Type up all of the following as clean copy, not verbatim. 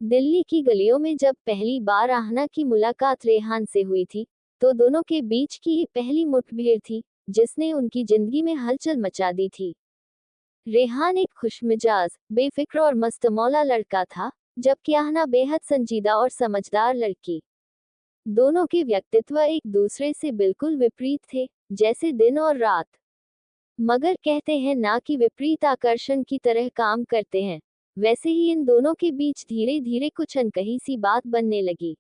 दिल्ली की गलियों में जब पहली बार आहना की मुलाकात रेहान से हुई थी, तो दोनों के बीच की ये पहली मुठभेड़ थी, जिसने उनकी जिंदगी में हलचल मचा दी थी। रेहान एक खुशमिजाज, बेफिक्र और मस्तमौला लड़का था, जबकि आहना बेहद संजीदा और समझदार लड़की। दोनों के व्यक्तित्व एक दूसरे से बिल्कुल विपरीत थे, जैसे दिन और रात। मगर कहते हैं ना कि विपरीत आकर्षण की तरह काम करते हैं। वैसे ही इन दोनों के बीच धीरे धीरे कुछ अनकही सी बात बनने लगी।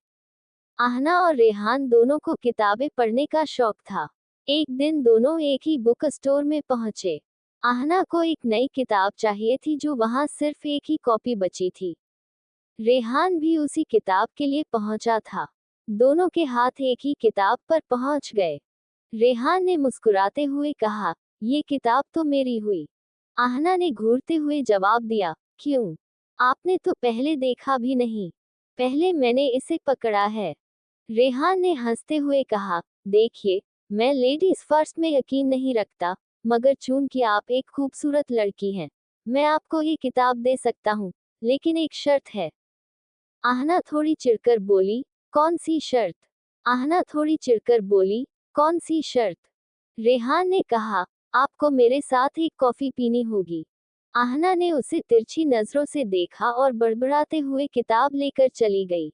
आहना और रेहान दोनों को किताबें पढ़ने का शौक था। एक दिन दोनों एक ही बुक स्टोर में पहुंचे। आहना को एक नई किताब चाहिए थी, जो वहां सिर्फ एक ही कॉपी बची थी। रेहान भी उसी किताब के लिए पहुंचा था। दोनों के हाथ एक ही किताब पर पहुंच गए। रेहान ने मुस्कुराते हुए कहा, ये किताब तो मेरी हुई। आहना ने घूरते हुए जवाब दिया, क्यों? आपने तो पहले देखा भी नहीं। पहले मैंने इसे पकड़ा है। रेहान ने हंसते हुए कहा, देखिए, मैं लेडीज फर्स्ट में यकीन नहीं रखता, मगर चूंकि आप एक खूबसूरत लड़की हैं, मैं आपको ये किताब दे सकता हूँ, लेकिन एक शर्त है। आहना थोड़ी चिढ़कर बोली, कौन सी शर्त? आहना थोड़ी चिढ़कर बोली, कौन सी शर्त? रेहान ने कहा, आपको मेरे साथ एक कॉफी पीनी होगी। आहना ने उसे तिरछी नजरों से देखा और बड़बड़ाते हुए किताब लेकर चली गई।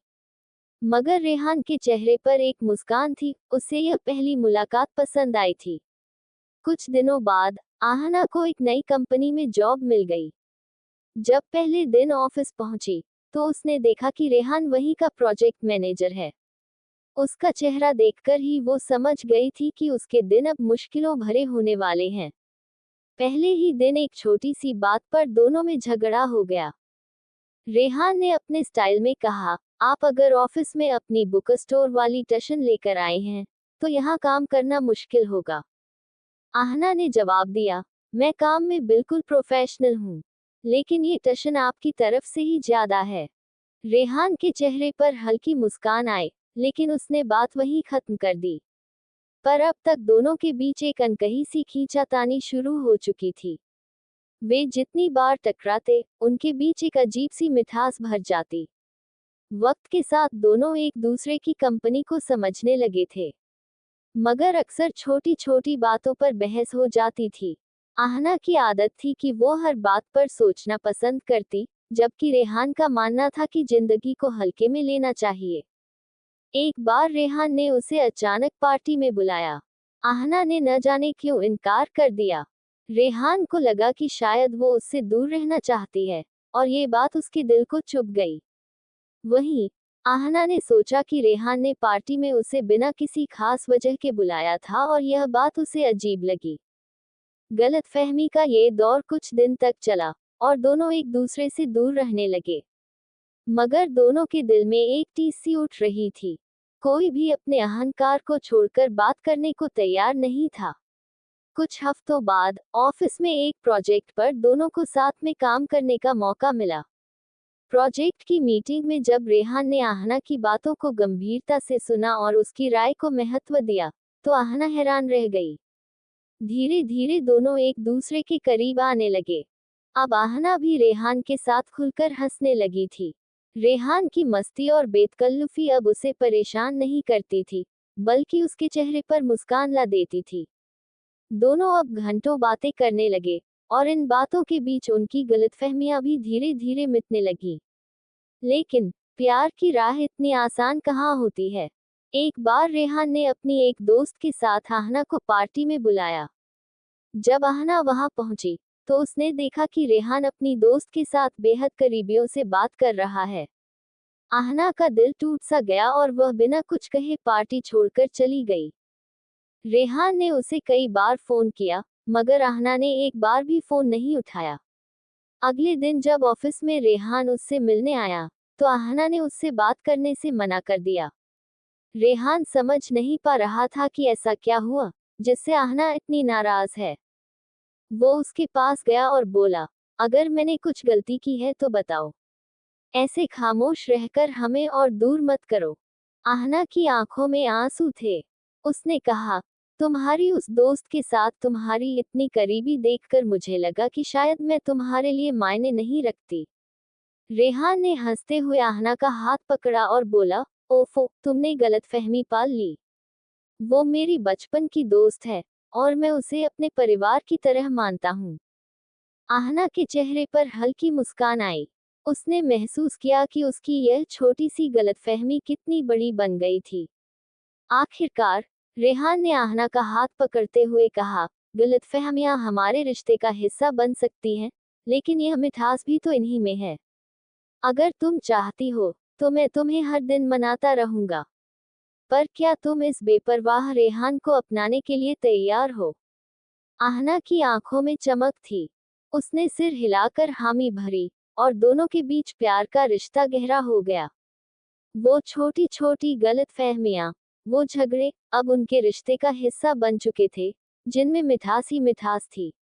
मगर रेहान के चेहरे पर एक मुस्कान थी, उसे यह पहली मुलाकात पसंद आई थी। कुछ दिनों बाद आहना को एक नई कंपनी में जॉब मिल गई। जब पहले दिन ऑफिस पहुंची, तो उसने देखा कि रेहान वहीं का प्रोजेक्ट मैनेजर है। उसका चेहरा देखकर ही वो समझ गई थी कि उसके दिन अब मुश्किलों भरे होने वाले हैं। पहले ही दिन एक छोटी सी बात पर दोनों में झगड़ा हो गया। रेहान ने अपने स्टाइल में कहा, आप अगर ऑफिस में अपनी बुक स्टोर वाली टशन लेकर आए हैं, तो यहाँ काम करना मुश्किल होगा। आहना ने जवाब दिया, मैं काम में बिल्कुल प्रोफेशनल हूँ, लेकिन ये टशन आपकी तरफ से ही ज्यादा है। रेहान के चेहरे पर हल्की मुस्कान आई, लेकिन उसने बात वहीं खत्म कर दी। पर अब तक दोनों के बीच एक अनकही सी खींचातानी शुरू हो चुकी थी। वे जितनी बार टकराते, उनके बीच एक अजीब सी मिठास भर जाती। वक्त के साथ दोनों एक दूसरे की कंपनी को समझने लगे थे, मगर अक्सर छोटी छोटी बातों पर बहस हो जाती थी। आहना की आदत थी कि वो हर बात पर सोचना पसंद करती, जबकि रेहान का मानना था कि जिंदगी को हल्के में लेना चाहिए। एक बार रेहान ने उसे अचानक पार्टी में बुलाया। आहना ने न जाने क्यों इनकार कर दिया। रेहान को लगा कि शायद वो उससे दूर रहना चाहती है, और ये बात उसके दिल को चुभ गई। वहीं आहना ने सोचा कि रेहान ने पार्टी में उसे बिना किसी खास वजह के बुलाया था, और यह बात उसे अजीब लगी। गलतफहमी का ये दौर कुछ दिन तक चला, और दोनों एक दूसरे से दूर रहने लगे। मगर दोनों के दिल में एक टीस सी उठ रही थी। कोई भी अपने अहंकार को छोड़कर बात करने को तैयार नहीं था। कुछ हफ्तों बाद ऑफिस में एक प्रोजेक्ट पर दोनों को साथ में काम करने का मौका मिला। प्रोजेक्ट की मीटिंग में जब रेहान ने आहना की बातों को गंभीरता से सुना और उसकी राय को महत्व दिया, तो आहना हैरान रह गई। धीरे धीरे दोनों एक दूसरे के करीब आने लगे। अब आहना भी रेहान के साथ खुलकर हंसने लगी थी। रेहान की मस्ती और बेतकल्लुफी अब उसे परेशान नहीं करती थी, बल्कि उसके चेहरे पर मुस्कान ला देती थी। दोनों अब घंटों बातें करने लगे, और इन बातों के बीच उनकी गलतफहमियां भी धीरे धीरे मिटने लगी। लेकिन प्यार की राह इतनी आसान कहाँ होती है। एक बार रेहान ने अपनी एक दोस्त के साथ आहना को पार्टी में बुलाया। जब आहना वहां पहुंची, तो उसने देखा कि रेहान अपनी दोस्त के साथ बेहद करीबियों से बात कर रहा है। आहना का दिल टूट सा गया और वह बिना कुछ कहे पार्टी छोड़कर चली गई। रेहान ने उसे कई बार फोन किया, मगर आहना ने एक बार भी फोन नहीं उठाया। अगले दिन जब ऑफिस में रेहान उससे मिलने आया, तो आहना ने उससे बात करने से मना कर दिया। रेहान समझ नहीं पा रहा था कि ऐसा क्या हुआ, जिससे आहना इतनी नाराज है। वो उसके पास गया और बोला, अगर मैंने कुछ गलती की है तो बताओ। ऐसे खामोश रहकर हमें और दूर मत करो। आहना की आंखों में आंसू थे। उसने कहा, तुम्हारी उस दोस्त के साथ तुम्हारी इतनी करीबी देखकर मुझे लगा कि शायद मैं तुम्हारे लिए मायने नहीं रखती। रेहान ने हंसते हुए आहना का हाथ पकड़ा और बोला, ओफो, तुमने गलतफहमी पाल ली। वो मेरी बचपन की दोस्त है और मैं उसे अपने परिवार की तरह मानता हूँ। आहना के चेहरे पर हल्की मुस्कान आई। उसने महसूस किया कि उसकी यह छोटी सी गलतफहमी कितनी बड़ी बन गई थी। आखिरकार रेहान ने आहना का हाथ पकड़ते हुए कहा, गलतफहमियां हमारे रिश्ते का हिस्सा बन सकती हैं, लेकिन यह मिठास भी तो इन्हीं में है। अगर तुम चाहती हो तो मैं तुम्हें हर दिन मनाता रहूंगा। पर क्या तुम इस बेपरवाह रेहान को अपनाने के लिए तैयार हो? आहना की आंखों में चमक थी। उसने सिर हिलाकर हामी भरी और दोनों के बीच प्यार का रिश्ता गहरा हो गया। वो छोटी छोटी गलतफहमियां, वो झगड़े, अब उनके रिश्ते का हिस्सा बन चुके थे, जिनमें मिठास ही मिठास थी।